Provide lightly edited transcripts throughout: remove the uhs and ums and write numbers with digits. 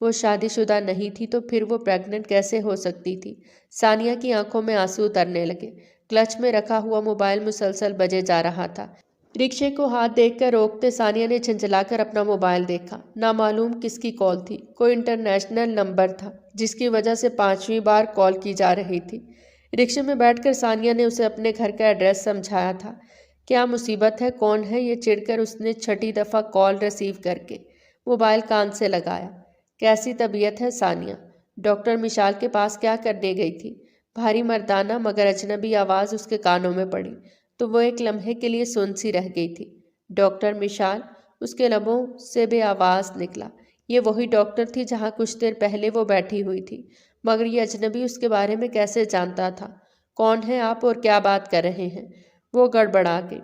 وہ شادی شدہ نہیں تھی تو پھر وہ پریگننٹ کیسے ہو سکتی تھی؟ ثانیہ کی آنکھوں میں آنسو اترنے لگے۔ کلچ میں رکھا ہوا موبائل مسلسل بجے جا رہا تھا۔ رکشے کو ہاتھ دیکھ کر روکتے ثانیہ نے جھنجھلا کر اپنا موبائل دیکھا۔ نامعلوم کس کی کال تھی، کوئی انٹرنیشنل نمبر تھا جس کی وجہ سے 5ویں بار کال کی جا رہی تھی۔ رکشے میں بیٹھ کر ثانیہ نے اسے اپنے گھر کا ایڈریس سمجھایا تھا۔ کیا مصیبت ہے، کون ہے یہ؟ چڑھ کر اس نے 6ٹھی دفعہ کال ریسیو کر کے موبائل کان سے لگایا۔ کیسی طبیعت ہے ثانیہ؟ ڈاکٹر مشال کے پاس کیا کرنے گئی تھی؟ بھاری مردانہ مگر اجنبی آواز اس کے کانوں میں پڑی تو وہ ایک لمحے کے لیے سن سی رہ گئی تھی۔ ڈاکٹر مشال؟ اس کے لبوں سے بے آواز نکلا۔ یہ وہی ڈاکٹر تھی جہاں کچھ دیر پہلے وہ بیٹھی ہوئی تھی، مگر یہ اجنبی اس کے بارے میں کیسے جانتا تھا؟ کون ہیں آپ اور کیا بات کر رہے ہیں؟ وہ گڑبڑا گئی۔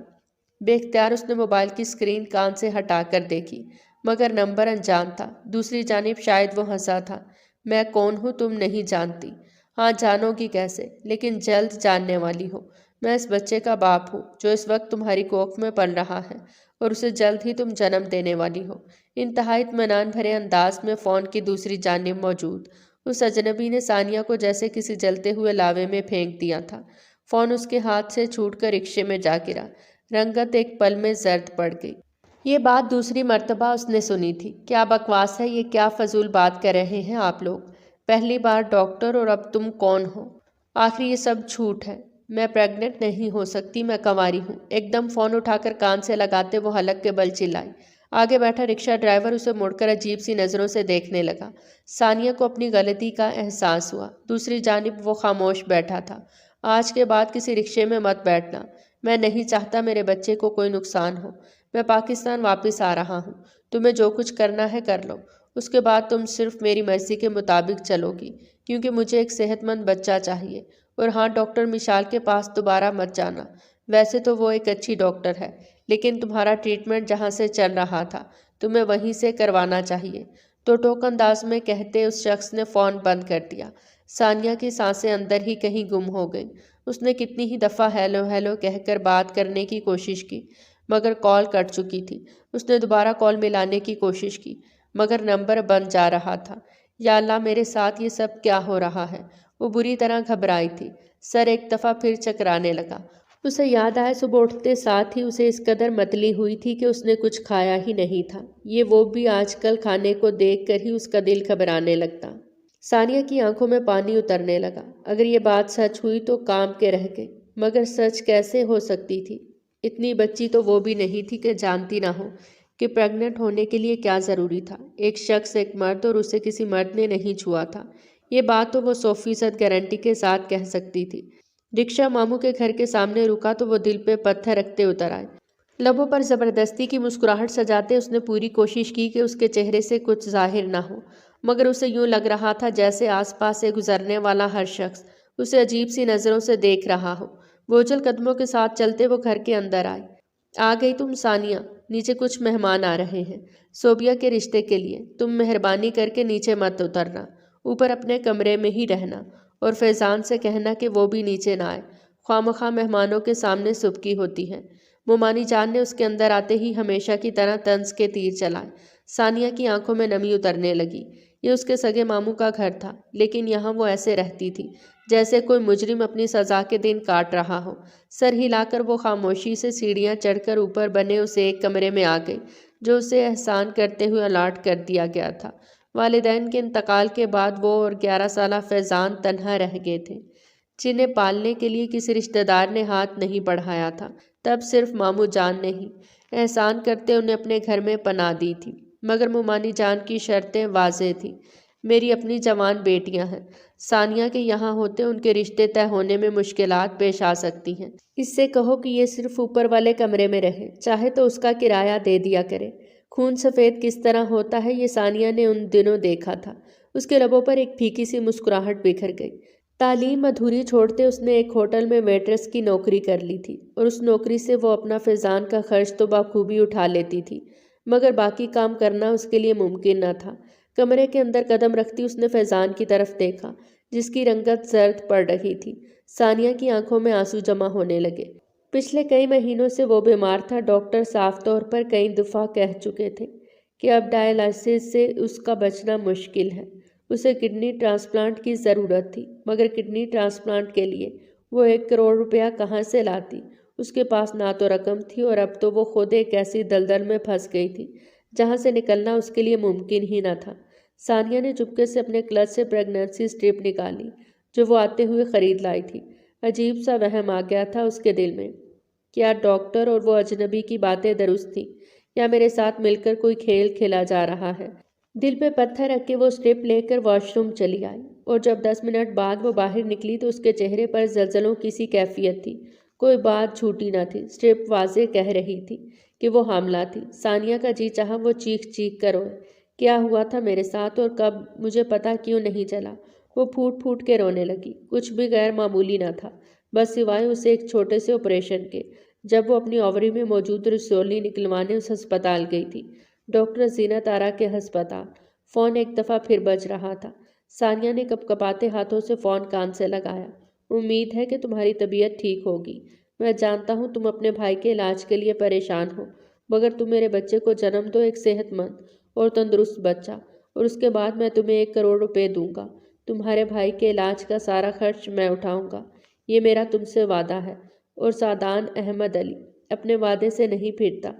بے اختیار اس نے موبائل کی اسکرین کان سے ہٹا کر دیکھی، مگر نمبر انجان تھا۔ دوسری جانب شاید وہ ہنسا تھا۔ میں کون ہوں تم نہیں جانتی؟ ہاں جانو گی کیسے، لیکن جلد جاننے والی ہو۔ میں اس بچے کا باپ ہوں جو اس وقت تمہاری کوکھ میں پل رہا ہے اور اسے جلد ہی تم جنم دینے والی ہو۔ انتہائی اطمینان بھرے انداز میں فون کی دوسری جانب موجود اس اجنبی نے ثانیہ کو جیسے کسی جلتے ہوئے لاوے میں پھینک دیا تھا۔ فون اس کے ہاتھ سے چھوٹ کر رکشے میں جا گرا۔ رنگت ایک پل میں زرد پڑ گئی۔ یہ بات دوسری مرتبہ اس نے سنی تھی۔ کیا بکواس ہے یہ، کیا فضول بات کر رہے ہیں آپ لوگ؟ پہلی بار ڈاکٹر اور اب تم کون ہو؟ آخر یہ سب جھوٹ ہے۔ میں پریگننٹ نہیں ہو سکتی، میں کنواری ہوں۔ ایک دم فون اٹھا کر کان سے لگاتے وہ حلق کے بل چلائی۔ آگے بیٹھا رکشہ ڈرائیور اسے مڑ کر عجیب سی نظروں سے دیکھنے لگا۔ ثانیہ کو اپنی غلطی کا احساس ہوا۔ دوسری جانب وہ خاموش بیٹھا تھا۔ آج کے بعد کسی رکشے میں مت بیٹھنا۔ میں نہیں چاہتا میرے بچے کو کوئی نقصان ہو۔ میں پاکستان واپس آ رہا ہوں۔ تمہیں جو کچھ کرنا ہے کر لو۔ اس کے بعد تم صرف میری مرضی کے مطابق چلو گی، کیونکہ مجھے ایک صحت مند بچہ چاہیے۔ اور ہاں، ڈاکٹر مشال کے پاس دوبارہ مت جانا۔ ویسے تو وہ ایک اچھی ڈاکٹر ہے، لیکن تمہارا ٹریٹمنٹ جہاں سے چل رہا تھا تمہیں وہیں سے کروانا چاہیے۔ تو ٹوک انداز میں کہتے اس شخص نے فون بند کر دیا۔ ثانیہ کی سانسیں اندر ہی کہیں گم ہو گئیں۔ اس نے کتنی ہی دفعہ ہیلو ہیلو کہہ کر بات کرنے کی کوشش کی، مگر کال کٹ چکی تھی۔ اس نے دوبارہ کال ملانے کی کوشش کی، مگر نمبر بند جا رہا تھا۔ یا اللہ، میرے ساتھ یہ سب کیا ہو رہا ہے؟ وہ بری طرح گھبرائی تھی۔ سر ایک دفعہ پھر چکرانے لگا۔ اسے یاد آیا صبح اٹھتے ساتھ ہی اسے اس قدر متلی ہوئی تھی کہ اس نے کچھ کھایا ہی نہیں تھا۔ یہ وہ بھی آج کل کھانے کو دیکھ کر ہی اس کا دل گھبرانے لگتا۔ ثانیہ کی آنکھوں میں پانی اترنے لگا۔ اگر یہ بات سچ ہوئی تو کام کے رہ گئی، مگر سچ کیسے ہو سکتی تھی؟ اتنی بچی تو وہ بھی نہیں تھی کہ جانتی نہ ہو کہ پریگننٹ ہونے کے لیے کیا ضروری تھا۔ ایک شخص، ایک مرد، اور اسے کسی مرد نے نہیں چھوا تھا۔ یہ بات تو وہ 100% گارنٹی کے ساتھ کہہ سکتی تھی۔ رکشہ ماموں کے گھر کے سامنے رکا تو وہ دل پہ پتھر رکھتے اتر آئے۔ لبوں پر زبردستی کی مسکراہٹ سجاتے اس نے پوری کوشش کی کہ اس کے چہرے سے کچھ ظاہر نہ ہو، مگر اسے یوں لگ رہا تھا جیسے آس پاس سے گزرنے والا ہر شخص اسے عجیب سی نظروں سے دیکھ رہا ہو۔ بوجھل قدموں کے ساتھ چلتے وہ گھر کے اندر آئے۔ آ گئی تم ثانیہ؟ نیچے کچھ مہمان آ رہے ہیں صوبیہ کے رشتے کے لیے۔ تم مہربانی کر کے نیچے مت اترنا، اوپر اپنے کمرے میں ہی رہنا، اور فیضان سے کہنا کہ وہ بھی نیچے نہ آئے۔ خواہ مہمانوں کے سامنے سبکی ہوتی ہے۔ مومانی جان نے اس کے اندر آتے ہی ہمیشہ کی طرح طنز کے تیر چلائے۔ ثانیہ کی آنکھوں میں نمی اترنے لگی۔ یہ اس کے سگے ماموں کا گھر تھا، لیکن یہاں وہ ایسے رہتی تھی جیسے کوئی مجرم اپنی سزا کے دن کاٹ رہا ہو۔ سر ہلا کر وہ خاموشی سے سیڑھیاں چڑھ کر اوپر بنے اسے ایک کمرے میں آ گئی جو اسے احسان کرتے ہوئے الاٹ کر دیا گیا تھا۔ والدین کے انتقال کے بعد وہ اور 11 سالہ فیضان تنہا رہ گئے تھے، جنہیں پالنے کے لیے کسی رشتہ دار نے ہاتھ نہیں بڑھایا تھا۔ تب صرف ماموں جان نے ہی احسان کرتے انہیں اپنے گھر میں پناہ دی تھی، مگر مومانی جان کی شرطیں واضح تھیں۔ میری اپنی جوان بیٹیاں ہیں ثانیہ کے یہاں ہوتے ان کے رشتے طے ہونے میں مشکلات پیش آ سکتی ہیں۔ اس سے کہو کہ یہ صرف اوپر والے کمرے میں رہے، چاہے تو اس کا کرایہ دے دیا کرے۔ خون سفید کس طرح ہوتا ہے یہ ثانیہ نے ان دنوں دیکھا تھا۔ اس کے لبوں پر ایک پھیکی سی مسکراہٹ بکھر گئی۔ تعلیم ادھوری چھوڑتے اس نے ایک ہوٹل میں ویٹرس کی نوکری کر لی تھی، اور اس نوکری سے وہ اپنا فیضان کا خرچ تو بخوبی اٹھا لیتی تھی، مگر باقی کام کرنا اس کے لیے ممکن نہ تھا۔ کمرے کے اندر قدم رکھتی اس نے فیضان کی طرف دیکھا، جس کی رنگت زرد پڑ رہی تھی۔ ثانیہ کی آنکھوں میں آنسو جمع ہونے لگے۔ پچھلے کئی مہینوں سے وہ بیمار تھا۔ ڈاکٹر صاف طور پر کئی دفعہ کہہ چکے تھے کہ اب ڈائلائسس سے اس کا بچنا مشکل ہے۔ اسے کڈنی ٹرانسپلانٹ کی ضرورت تھی، مگر کڈنی ٹرانسپلانٹ کے لیے وہ 1 کروڑ روپیہ کہاں سے لاتی؟ اس کے پاس نہ تو رقم تھی اور اب تو وہ خود ایک ایسی دلدل میں پھنس گئی تھی جہاں سے نکلنا اس کے لیے ممکن ہی نہ تھا۔ ثانیہ نے چپکے سے اپنے کلچ سے پریگننسی اسٹرپ نکالی جو وہ آتے ہوئے خرید لائی تھی۔ عجیب سا وہم آ گیا تھا اس کے دل میں۔ کیا ڈاکٹر اور وہ اجنبی کی باتیں درست تھیں یا میرے ساتھ مل کر کوئی کھیل کھیلا جا رہا ہے؟ دل پہ پتھر رکھ کے وہ اسٹرپ لے کر واش روم چلی آئی اور جب 10 منٹ بعد وہ باہر نکلی تو اس کے چہرے پر زلزلوں کی سی کیفیت تھی۔ کوئی بات جھوٹی نہ تھی، اسٹرپ واضح کہہ رہی تھی کہ وہ حاملہ تھی۔ ثانیہ کا جی چاہا وہ چیخ چیخ کر روئے۔ کیا ہوا تھا میرے ساتھ اور کب، مجھے پتا کیوں نہیں چلا؟ وہ پھوٹ پھوٹ کے رونے لگی۔ کچھ بھی غیر معمولی نہ تھا، بس سوائے اسے ایک چھوٹے سے آپریشن کے، جب وہ اپنی اووری میں موجود رسولی نکلوانے اس ہسپتال گئی تھی، ڈاکٹر زینت آرا کے ہسپتال۔ فون ایک دفعہ پھر بج رہا تھا۔ ثانیہ نے کپکپاتے ہاتھوں سے فون کان سے لگایا۔ امید ہے کہ تمہاری طبیعت ٹھیک ہوگی۔ میں جانتا ہوں تم اپنے بھائی کے علاج کے لیے پریشان ہو، مگر تم میرے بچے کو جنم دو، ایک صحت مند اور تندرست بچہ، اور اس کے بعد میں تمہیں 1 کروڑ روپے دوں گا۔ تمہارے بھائی کے علاج کا سارا خرچ میں اٹھاؤں گا، یہ میرا تم سے وعدہ ہے۔ اور سعدان احمد علی اپنے وعدے سے نہیں پھرتا،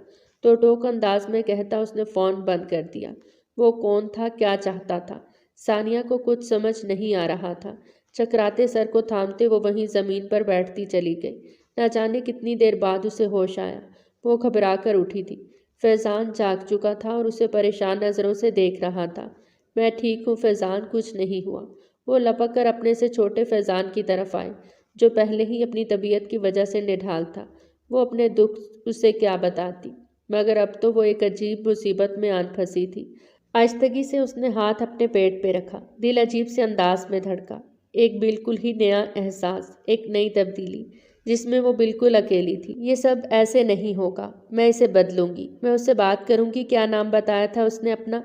تو ٹوک انداز میں کہتا اس نے فون بند کر دیا۔ وہ کون تھا، کیا چاہتا تھا؟ ثانیہ کو کچھ سمجھ نہیں آ رہا تھا۔ چکراتے سر کو تھامتے وہ وہیں زمین پر بیٹھتی چلی گئی۔ نہ جانے کتنی دیر بعد اسے ہوش آیا۔ وہ گھبرا کر اٹھی تھی۔ فیضان جاگ چکا تھا اور اسے پریشان نظروں سے دیکھ رہا تھا۔ میں ٹھیک ہوں فیضان، کچھ نہیں ہوا۔ وہ لپک کر اپنے سے چھوٹے فیضان کی طرف آئے جو پہلے ہی اپنی طبیعت کی وجہ سے نڈھال تھا۔ وہ اپنے دکھ اسے کیا بتاتی، مگر اب تو وہ ایک عجیب مصیبت میں آن پھنسی تھی۔ آہستگی سے اس نے ہاتھ اپنے پیٹ پہ رکھا۔ دل عجیب سے انداز میں دھڑکا۔ ایک بالکل ہی نیا احساس، ایک نئی تبدیلی جس میں وہ بالکل اکیلی تھی۔ یہ سب ایسے نہیں ہوگا، میں اسے بدلوں گی، میں اس سے بات کروں گی۔ کیا نام بتایا تھا اس نے اپنا؟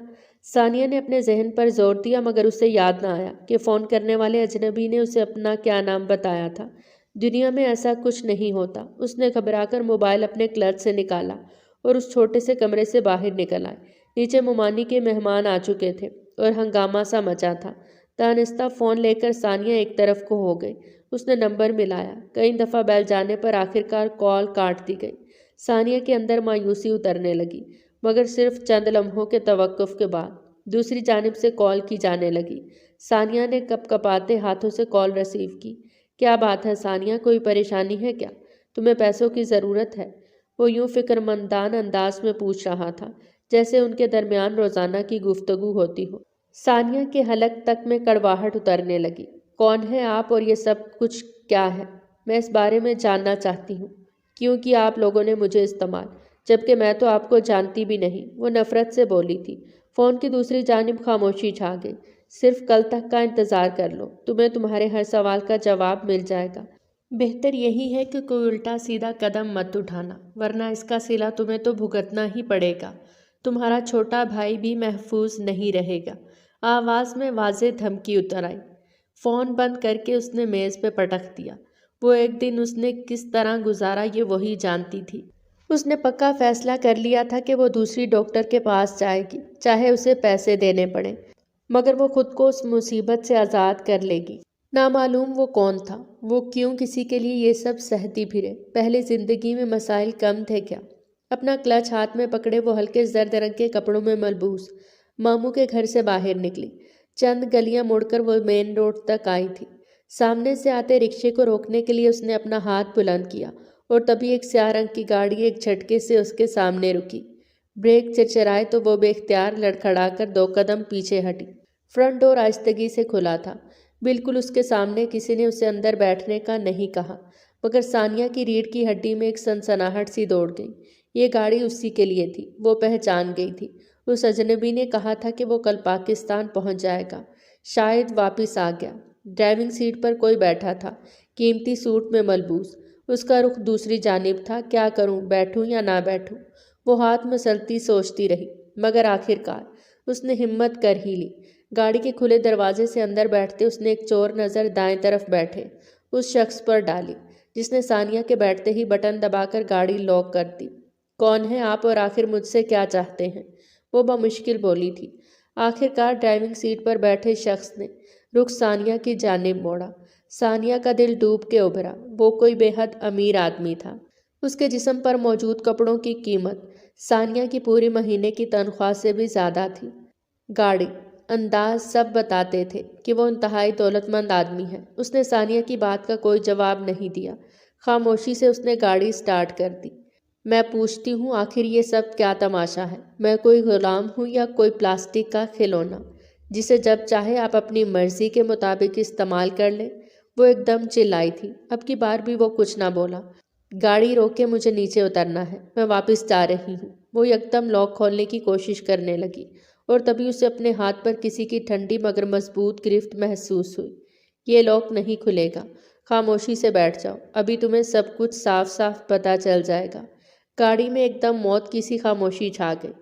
ثانیہ نے اپنے ذہن پر زور دیا مگر اسے یاد نہ آیا کہ فون کرنے والے اجنبی نے اسے اپنا کیا نام بتایا تھا۔ دنیا میں ایسا کچھ نہیں ہوتا۔ اس نے گھبرا کر موبائل اپنے کلچ سے نکالا اور اس چھوٹے سے کمرے سے باہر نکل آئے۔ نیچے ممانی کے مہمان آ چکے تھے اور ہنگامہ سا مچا تھا۔ دانستہ فون لے کر ثانیہ ایک طرف کو ہو گئی۔ اس نے نمبر ملایا، کئی دفعہ بیل جانے پر آخرکار کال کاٹ دی گئی۔ ثانیہ کے اندر مایوسی اترنے لگی، مگر صرف چند لمحوں کے توقف کے بعد دوسری جانب سے کال کی جانے لگی۔ ثانیہ نے کپکپاتے ہاتھوں سے کال ریسیو کی۔ کیا بات ہے ثانیہ، کوئی پریشانی ہے کیا؟ تمہیں پیسوں کی ضرورت ہے؟ وہ یوں فکرمندانہ انداز میں پوچھ رہا تھا جیسے ان کے درمیان روزانہ کی گفتگو ہوتی ہو۔ ثانیہ کے حلق تک میں کڑواہٹ اترنے لگی۔ کون ہے آپ اور یہ سب کچھ کیا ہے؟ میں اس بارے میں جاننا چاہتی ہوں۔ کیوں کیا آپ لوگوں نے مجھے استعمال، جبکہ میں تو آپ کو جانتی بھی نہیں؟ وہ نفرت سے بولی تھی۔ فون کی دوسری جانب خاموشی چھا گئی۔ صرف کل تک کا انتظار کر لو، تمہیں تمہارے ہر سوال کا جواب مل جائے گا۔ بہتر یہی ہے کہ کوئی الٹا سیدھا قدم مت اٹھانا، ورنہ اس کا صلہ تمہیں تو بھگتنا ہی پڑے گا۔ تمہارا چھوٹا بھائی بھی محفوظ نہیں رہے گا۔ آواز میں واضح دھمکی اتر آئی۔ فون بند کر کے اس نے میز پہ پٹک دیا۔ وہ ایک دن اس نے کس طرح گزارا یہ وہی جانتی تھی۔ اس نے پکا فیصلہ کر لیا تھا کہ وہ دوسری ڈاکٹر کے پاس جائے گی، چاہے اسے پیسے دینے پڑیں، مگر وہ خود کو اس مصیبت سے آزاد کر لے گی۔ نامعلوم وہ کون تھا، وہ کیوں کسی کے لیے یہ سب سہتی پھرے؟ پہلے زندگی میں مسائل کم تھے کیا؟ اپنا کلچ ہاتھ میں پکڑے وہ ہلکے زرد رنگ کے کپڑوں میں ملبوس ماموں کے گھر سے باہر نکلی۔ چند گلیاں مڑ کر وہ مین روڈ تک آئی تھی۔ سامنے سے آتے رکشے کو روکنے کے لیے اس نے اپنا ہاتھ بلند کیا اور تبھی ایک سیاہ رنگ کی گاڑی ایک جھٹکے سے اس کے سامنے رکی۔ بریک چرچرائے تو وہ بے اختیار لڑکھڑا کر 2 قدم پیچھے ہٹی۔ فرنٹ ڈور آہستگی سے کھلا تھا۔ بالکل اس کے سامنے کسی نے اسے اندر بیٹھنے کا نہیں کہا، مگر ثانیہ کی ریڑھ کی ہڈی میں ایک سنسناہٹ سی دوڑ گئی۔ یہ گاڑی اسی کے لیے تھی، وہ پہچان گئی تھی۔ اس اجنبی نے کہا تھا کہ وہ کل پاکستان پہنچ جائے گا، شاید واپس آ گیا۔ ڈرائیونگ سیٹ پر کوئی بیٹھا تھا، قیمتی سوٹ میں ملبوس۔ اس کا رخ دوسری جانب تھا۔ کیا کروں، بیٹھوں یا نہ بیٹھوں؟ وہ ہاتھ مسلتی سوچتی رہی، مگر آخرکار اس نے ہمت کر ہی لی۔ گاڑی کے کھلے دروازے سے اندر بیٹھتے اس نے ایک چور نظر دائیں طرف بیٹھے اس شخص پر ڈالی جس نے ثانیہ کے بیٹھتے ہی بٹن دبا کر گاڑی لاک کر دی۔ کون ہیں آپ اور آخر مجھ سے کیا چاہتے ہیں؟ وہ بمشکل بولی تھی۔ آخر کار ڈرائیونگ سیٹ پر بیٹھے شخص نے رخ ثانیہ کی جانب موڑا۔ ثانیہ کا دل ڈوب کے ابھرا۔ وہ کوئی بے حد امیر آدمی تھا۔ اس کے جسم پر موجود کپڑوں کی قیمت ثانیہ کی پوری مہینے کی تنخواہ سے بھی زیادہ تھی۔ گاڑی، انداز سب بتاتے تھے کہ وہ انتہائی دولت مند آدمی ہے۔ اس نے ثانیہ کی بات کا کوئی جواب نہیں دیا۔ خاموشی سے اس نے گاڑی سٹارٹ کر دی۔ میں پوچھتی ہوں آخر یہ سب کیا تماشا ہے؟ میں کوئی غلام ہوں یا کوئی پلاسٹک کا کھلونا جسے جب چاہے آپ اپنی مرضی کے مطابق استعمال کر لیں؟ وہ ایک دم چلائی تھی۔ اب کی بار بھی وہ کچھ نہ بولا۔ گاڑی روک کے مجھے نیچے اترنا ہے، میں واپس جا رہی ہوں۔ وہ یکدم لاک کھولنے کی کوشش کرنے لگی اور تبھی اسے اپنے ہاتھ پر کسی کی ٹھنڈی مگر مضبوط گرفت محسوس ہوئی۔ یہ لاک نہیں کھلے گا۔ خاموشی سے بیٹھ جاؤ، ابھی تمہیں سب کچھ صاف صاف پتہ چل جائے گا۔ گاڑی میں ایک دم موت کی سی خاموشی چھا گئی۔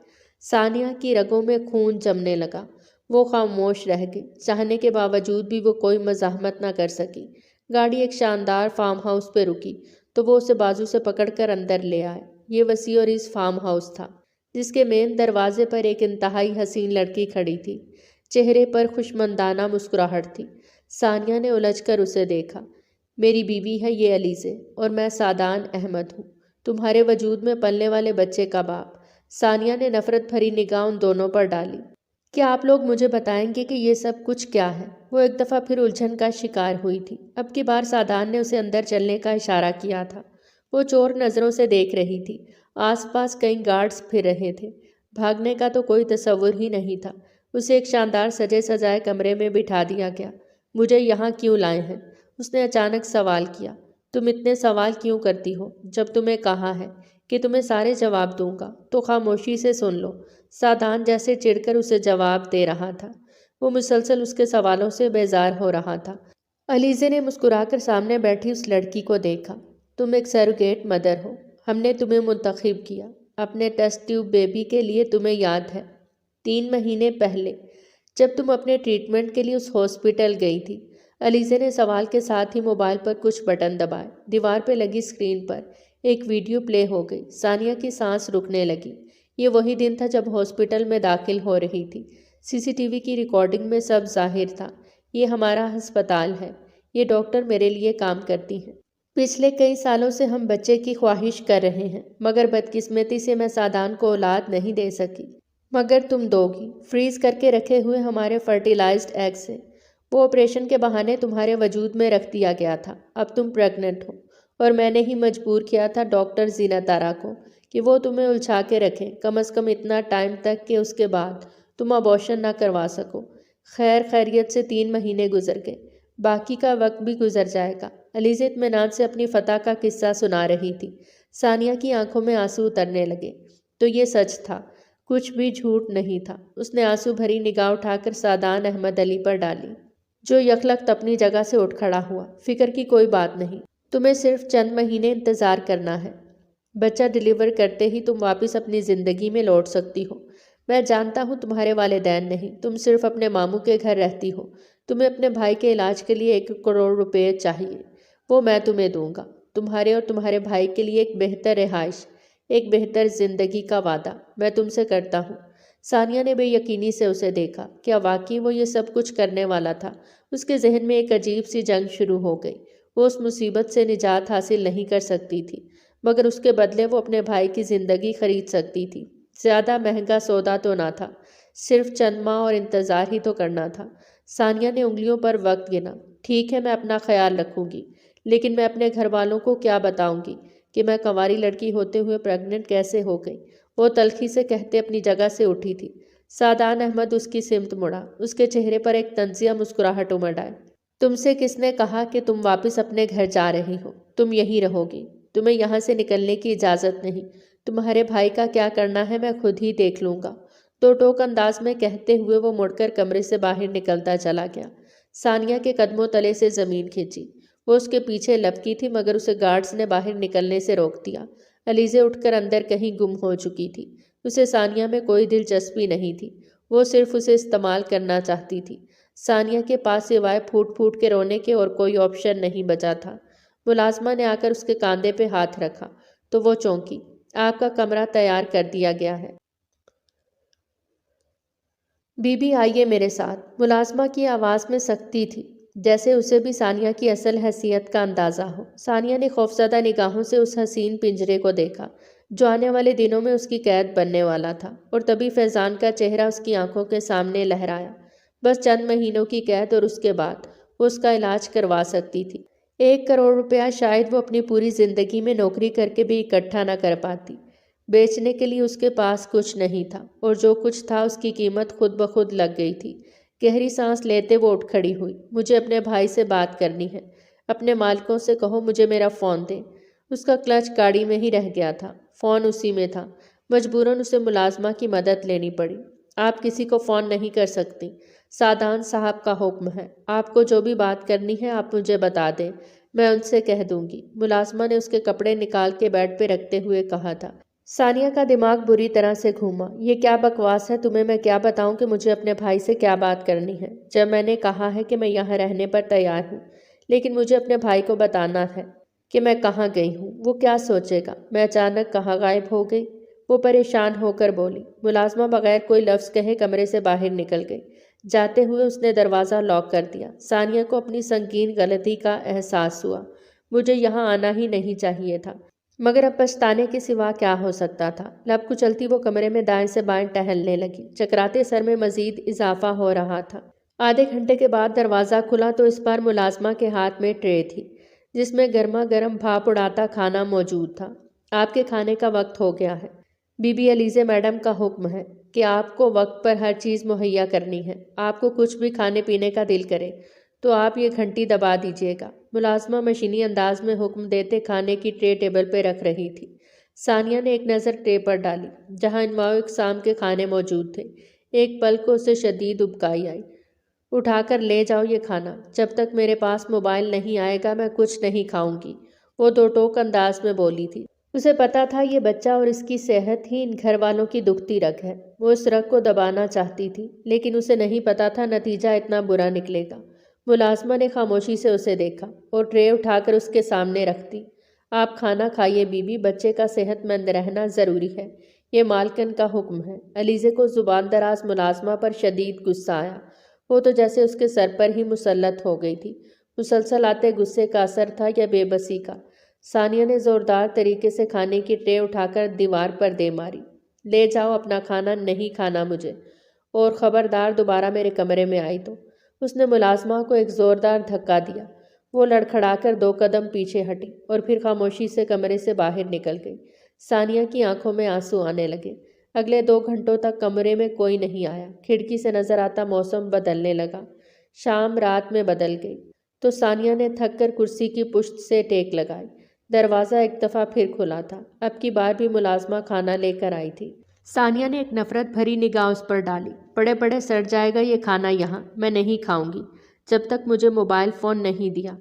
ثانیہ کی رگوں میں خون جمنے لگا۔ وہ خاموش رہ گئی۔ چاہنے کے باوجود بھی وہ کوئی مزاحمت نہ کر سکی۔ گاڑی ایک شاندار فارم ہاؤس پہ رکی تو وہ اسے بازو سے پکڑ کر اندر لے آئے۔ یہ وسیع اور اس فارم ہاؤس تھا جس کے مین دروازے پر ایک انتہائی حسین لڑکی کھڑی تھی۔ چہرے پر خوشمندانہ مسکراہٹ تھی۔ ثانیہ نے الجھ کر اسے دیکھا۔ میری بیوی ہے یہ علیزے، اور میں سعدان احمد ہوں، تمہارے وجود میں پلنے والے بچے کا باپ۔ ثانیہ نے نفرت بھری نگاہ ان دونوں پر ڈالی۔ کیا آپ لوگ مجھے بتائیں گے کہ یہ سب کچھ کیا ہے؟ وہ ایک دفعہ پھر الجھن کا شکار ہوئی تھی۔ اب کی بار سعدان نے اسے اندر چلنے کا اشارہ کیا تھا۔ وہ چور نظروں سے دیکھ رہی تھی۔ آس پاس کئی گارڈز پھر رہے تھے۔ بھاگنے کا تو کوئی تصور ہی نہیں تھا۔ اسے ایک شاندار سجے سجائے کمرے میں بٹھا دیا گیا۔ مجھے یہاں کیوں لائے ہیں؟ اس نے اچانک سوال کیا۔ تم اتنے سوال کیوں کرتی ہو جب تمہیں کہا ہے کہ تمہیں سارے جواب دوں گا تو خاموشی سے سن لو؟ سعدان جیسے چڑھ کر اسے جواب دے رہا تھا۔ وہ مسلسل اس کے سوالوں سے بیزار ہو رہا تھا۔ علیزے نے مسکرا کر سامنے بیٹھی اس لڑکی کو دیکھا۔ تم ایک سروگیٹ مدر ہو۔ ہم نے تمہیں منتخب کیا اپنے ٹیسٹ ٹیوب بیبی کے لیے۔ تمہیں یاد ہے 3 مہینے پہلے جب تم اپنے ٹریٹمنٹ کے لیے اس ہاسپٹل گئی تھی؟ علیزے نے سوال کے ساتھ ہی موبائل پر کچھ بٹن دبائے۔ دیوار پہ لگی اسکرین پر ایک ویڈیو پلے ہو گئی۔ ثانیہ کی سانس رکنے لگی۔ یہ وہی دن تھا جب ہاسپٹل میں داخل ہو رہی تھی۔ CCTV کی ریکارڈنگ میں سب ظاہر تھا۔ یہ ہمارا ہسپتال ہے، یہ ڈاکٹر میرے لیے کام کرتی ہیں۔ پچھلے کئی سالوں سے ہم بچے کی خواہش کر رہے ہیں مگر بدقسمتی سے میں سعدان کو اولاد نہیں دے سکی۔ مگر تم دو گی، فریز کر کے رکھے ہوئے ہمارے فرٹیلائزڈ ایگ سے۔ وہ آپریشن کے بہانے تمہارے وجود میں رکھ دیا گیا تھا۔ اب تم پریگننٹ ہو اور میں نے ہی مجبور کیا تھا ڈاکٹر زینت آرا کو کہ وہ تمہیں الجھا کے رکھیں کم از کم اتنا ٹائم تک کہ اس کے بعد تم ابورشن نہ کروا سکو۔ خیر خیریت سے 3 مہینے گزر گئے، باقی کا وقت بھی گزر جائے گا۔ علیزہ اطمینان سے اپنی فتح کا قصہ سنا رہی تھی۔ ثانیہ کی آنکھوں میں آنسو اترنے لگے۔ تو یہ سچ تھا، کچھ بھی جھوٹ نہیں تھا۔ اس نے آنسو بھری نگاہ اٹھا کر سعدان احمد علی پر ڈالی جو یکلخت اپنی جگہ سے اٹھ کھڑا ہوا۔ فکر کی کوئی بات نہیں، تمہیں صرف چند مہینے انتظار کرنا ہے۔ بچہ ڈیلیور کرتے ہی تم واپس اپنی زندگی میں لوٹ سکتی ہو۔ میں جانتا ہوں تمہارے والدین نہیں، تم صرف اپنے ماموں کے گھر رہتی ہو۔ تمہیں اپنے بھائی کے علاج کے لیے 1 کروڑ روپے چاہیے، وہ میں تمہیں دوں گا۔ تمہارے اور تمہارے بھائی کے لیے ایک بہتر رہائش، ایک بہتر زندگی کا وعدہ میں تم سے کرتا ہوں۔ ثانیہ نے بے یقینی سے اسے دیکھا۔ کیا واقعی وہ یہ سب کچھ کرنے والا تھا؟ اس کے ذہن میں ایک عجیب سی جنگ شروع ہو گئی۔ وہ اس مصیبت سے نجات حاصل نہیں کر سکتی تھی مگر اس کے بدلے وہ اپنے بھائی کی زندگی خرید سکتی تھی۔ زیادہ مہنگا سودا تو نہ تھا، صرف چند ماہ اور انتظار ہی تو کرنا تھا۔ ثانیہ نے انگلیوں پر وقت گنا۔ ٹھیک ہے، میں اپنا خیال رکھوں گی، لیکن میں اپنے گھر والوں کو کیا بتاؤں گی کہ میں کنواری لڑکی ہوتے ہوئے پریگننٹ کیسے ہو گئی؟ وہ تلخی سے کہتے اپنی جگہ سے اٹھی تھی۔ سعدان احمد اس کی سمت مڑا۔ اس کے چہرے پر ایک طنزیہ مسکراہٹ امڑ آئی۔ تم سے کس نے کہا کہ تم واپس اپنے گھر جا رہی ہو؟ تم یہیں رہو گی، تمہیں یہاں سے نکلنے کی اجازت نہیں۔ تمہارے بھائی کا کیا کرنا ہے میں خود ہی دیکھ لوں گا، دو ٹوک انداز میں کہتے ہوئے وہ مڑ کر کمرے سے باہر نکلتا چلا گیا۔ ثانیہ کے قدموں تلے سے زمین کھینچی۔ وہ اس کے پیچھے لپکی تھی مگر اسے گارڈز نے باہر نکلنے سے روک دیا۔ علیزہ اٹھ کر اندر کہیں گم ہو چکی تھی۔ اسے ثانیہ میں کوئی دلچسپی نہیں تھی، وہ صرف اسے استعمال کرنا چاہتی تھی۔ ثانیہ کے پاس سوائے پھوٹ پھوٹ کے رونے کے اور کوئی آپشن نہیں بچا تھا۔ ملازمہ نے آ کر اس کے کاندھے پہ ہاتھ رکھا تو وہ چونکی۔ آپ کا کمرہ تیار کر دیا گیا ہے۔ بی بی آئیے میرے ساتھ۔ ملازمہ کی آواز میں سختی تھی، جیسے اسے بھی ثانیہ کی اصل حیثیت کا اندازہ ہو۔ ثانیہ نے خوفزدہ نگاہوں سے اس حسین پنجرے کو دیکھا جو آنے والے دنوں میں اس کی قید بننے والا تھا، اور تبھی فیضان کا چہرہ اس کی آنکھوں کے سامنے لہرایا۔ بس چند مہینوں کی قید اور اس کے بعد وہ اس کا علاج کروا سکتی تھی۔ 1 کروڑ روپیہ شاید وہ اپنی پوری زندگی میں نوکری کر کے بھی اکٹھا نہ کر پاتی۔ بیچنے کے لیے اس کے پاس کچھ نہیں تھا، اور جو کچھ تھا اس کی قیمت خود بخود لگ گئی تھی۔ گہری سانس لیتے وہ اٹھ کھڑی ہوئی۔ مجھے اپنے بھائی سے بات کرنی ہے۔ اپنے مالکوں سے کہو مجھے میرا فون دیں۔ اس کا کلچ گاڑی میں ہی رہ گیا تھا، فون اسی میں تھا۔ مجبوراً اسے ملازمہ کی مدد لینی پڑی۔ آپ کسی کو فون نہیں کر سکتی، سعدان صاحب کا حکم ہے۔ آپ کو جو بھی بات کرنی ہے آپ مجھے بتا دیں، میں ان سے کہہ دوں گی۔ ملازمہ نے اس کے کپڑے نکال کے بیڈ پہ رکھتے ہوئے کہا تھا۔ ثانیہ کا دماغ بری طرح سے گھوما۔ یہ کیا بکواس ہے؟ تمہیں میں کیا بتاؤں کہ مجھے اپنے بھائی سے کیا بات کرنی ہے، جب میں نے کہا ہے کہ میں یہاں رہنے پر تیار ہوں، لیکن مجھے اپنے بھائی کو بتانا ہے کہ میں کہاں گئی ہوں۔ وہ کیا سوچے گا میں اچانک کہاں غائب ہو گئی؟ وہ پریشان ہو کر بولی۔ ملازمہ بغیر کوئی لفظ کہے کمرے سے باہر نکل گئی۔ جاتے ہوئے اس نے دروازہ لاک کر دیا۔ ثانیہ کو اپنی سنگین غلطی کا احساس ہوا۔ مجھے یہاں آنا ہی نہیں چاہیے تھا، مگر اب پچھتانے کے سوا کیا ہو سکتا تھا؟ لب کچلتی وہ کمرے میں دائیں سے بائیں ٹہلنے لگی۔ چکراتے سر میں مزید اضافہ ہو رہا تھا۔ آدھے گھنٹے کے بعد دروازہ کھلا تو اس بار ملازمہ کے ہاتھ میں ٹرے تھی، جس میں گرما گرم بھاپ اڑاتا کھانا موجود تھا۔ آپ کے کھانے کا وقت ہو گیا ہے۔ بی بی علیزے میڈم کا حکم ہے کہ آپ کو وقت پر ہر چیز مہیا کرنی ہے۔ آپ کو کچھ بھی کھانے پینے کا دل کرے تو آپ یہ گھنٹی دبا دیجیے گا۔ ملازمہ مشینی انداز میں حکم دیتے کھانے کی ٹرے ٹیبل پہ رکھ رہی تھی۔ ثانیہ نے ایک نظر ٹرے پر ڈالی جہاں انواع و اقسام کے کھانے موجود تھے۔ ایک پل کو اسے شدید ابکائی آئی۔ اٹھا کر لے جاؤ یہ کھانا، جب تک میرے پاس موبائل نہیں آئے گا میں کچھ نہیں کھاؤں گی، وہ دو ٹوک انداز میں بولی تھی۔ اسے پتا تھا یہ بچہ اور اس کی صحت ہی ان گھر والوں کی دکھتی رگ ہے۔ وہ اس رگ کو دبانا چاہتی تھی، لیکن اسے نہیں پتا تھا نتیجہ اتنا برا نکلے گا۔ ملازمہ نے خاموشی سے اسے دیکھا اور ٹرے اٹھا کر اس کے سامنے رکھ دی۔ آپ کھانا کھائیے بی بی، بچے کا صحت مند رہنا ضروری ہے، یہ مالکن کا حکم ہے۔ علیزے کو زبان دراز ملازمہ پر شدید غصہ آیا۔ وہ تو جیسے اس کے سر پر ہی مسلط ہو گئی تھی۔ مسلسل آتے غصے کا اثر تھا یا بے بسی کا؟ ثانیہ نے زوردار طریقے سے کھانے کی ٹرے اٹھا کر دیوار پر دے ماری۔ لے جاؤ اپنا کھانا، نہیں کھانا مجھے، اور خبردار دوبارہ میرے کمرے میں آئی تو۔ اس نے ملازمہ کو ایک زوردار دھکا دیا۔ وہ لڑکھڑا کر 2 قدم پیچھے ہٹی اور پھر خاموشی سے کمرے سے باہر نکل گئی۔ ثانیہ کی آنکھوں میں آنسو آنے لگے۔ اگلے 2 گھنٹوں تک کمرے میں کوئی نہیں آیا۔ کھڑکی سے نظر آتا موسم بدلنے لگا۔ شام رات میں بدل گئی تو ثانیہ نے تھک کر کرسی کی پشت سے ٹیک لگائی۔ دروازہ ایک دفعہ پھر کھلا تھا۔ اب کی بار بھی ملازمہ کھانا لے کر آئی تھی۔ ثانیہ نے ایک نفرت بھری نگاہ اس پر ڈالی۔ پڑے پڑے سڑ جائے گا یہ کھانا یہاں، میں نہیں کھاؤں گی جب تک مجھے موبائل فون نہیں دیا۔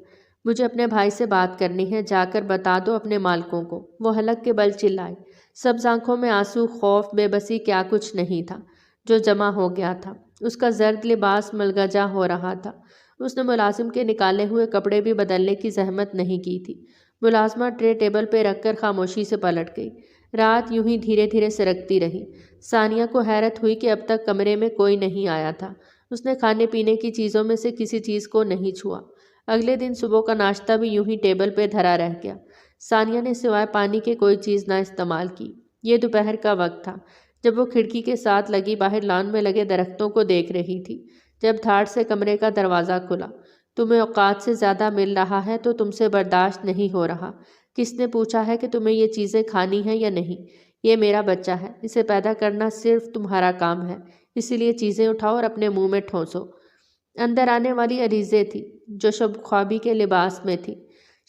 مجھے اپنے بھائی سے بات کرنی ہے، جا کر بتا دو اپنے مالکوں کو۔ وہ حلق کے بل چلائی۔ سبز آنکھوں میں آنسو، خوف، بے بسی کیا کچھ نہیں تھا جو جمع ہو گیا تھا۔ اس کا زرد لباس ملگجا ہو رہا تھا۔ اس نے ملازم کے نکالے ہوئے کپڑے بھی بدلنے کی زحمت نہیں کی تھی۔ ملازمہ ٹرے ٹیبل پہ رکھ کر خاموشی سے پلٹ گئی۔ رات یوں ہی دھیرے دھیرے سرکتی رہی۔ ثانیہ کو حیرت ہوئی کہ اب تک کمرے میں کوئی نہیں آیا تھا۔ اس نے کھانے پینے کی چیزوں میں سے کسی چیز کو نہیں چھوا۔ اگلے دن صبح کا ناشتہ بھی یوں ہی ٹیبل پہ دھرا رہ گیا۔ ثانیہ نے سوائے پانی کے کوئی چیز نہ استعمال کی۔ یہ دوپہر کا وقت تھا جب وہ کھڑکی کے ساتھ لگی باہر لان میں لگے درختوں کو دیکھ رہی تھی، جب دھاڑ سے کمرے کا دروازہ کھلا۔ تمہیں اوقات سے زیادہ مل رہا ہے تو تم سے برداشت نہیں ہو رہا۔ کس نے پوچھا ہے کہ تمہیں یہ چیزیں کھانی ہیں یا نہیں؟ یہ میرا بچہ ہے، اسے پیدا کرنا صرف تمہارا کام ہے، اسی لیے چیزیں اٹھاؤ اور اپنے منہ میں ٹھونسو۔ اندر آنے والی علیزے تھی جو شب خوابی کے لباس میں تھی۔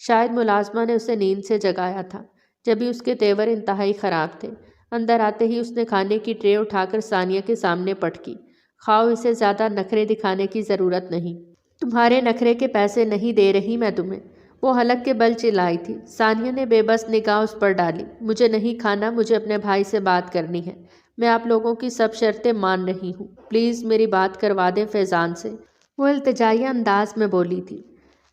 شاید ملازمہ نے اسے نیند سے جگایا تھا، جبھی اس کے تیور انتہائی خراب تھے۔ اندر آتے ہی اس نے کھانے کی ٹرے اٹھا کر ثانیہ کے سامنے پٹکی۔ کھاؤ، اسے زیادہ نخرے دکھانے کی ضرورت نہیں۔ تمہارے نخرے کے پیسے نہیں دے رہی میں تمہیں، وہ حلق کے بل چلائی تھی۔ ثانیہ نے بے بس نگاہ اس پر ڈالی۔ مجھے نہیں کھانا، مجھے اپنے بھائی سے بات کرنی ہے۔ میں آپ لوگوں کی سب شرطیں مان رہی ہوں، پلیز میری بات کروا دیں فیضان سے، وہ التجائیہ انداز میں بولی تھی۔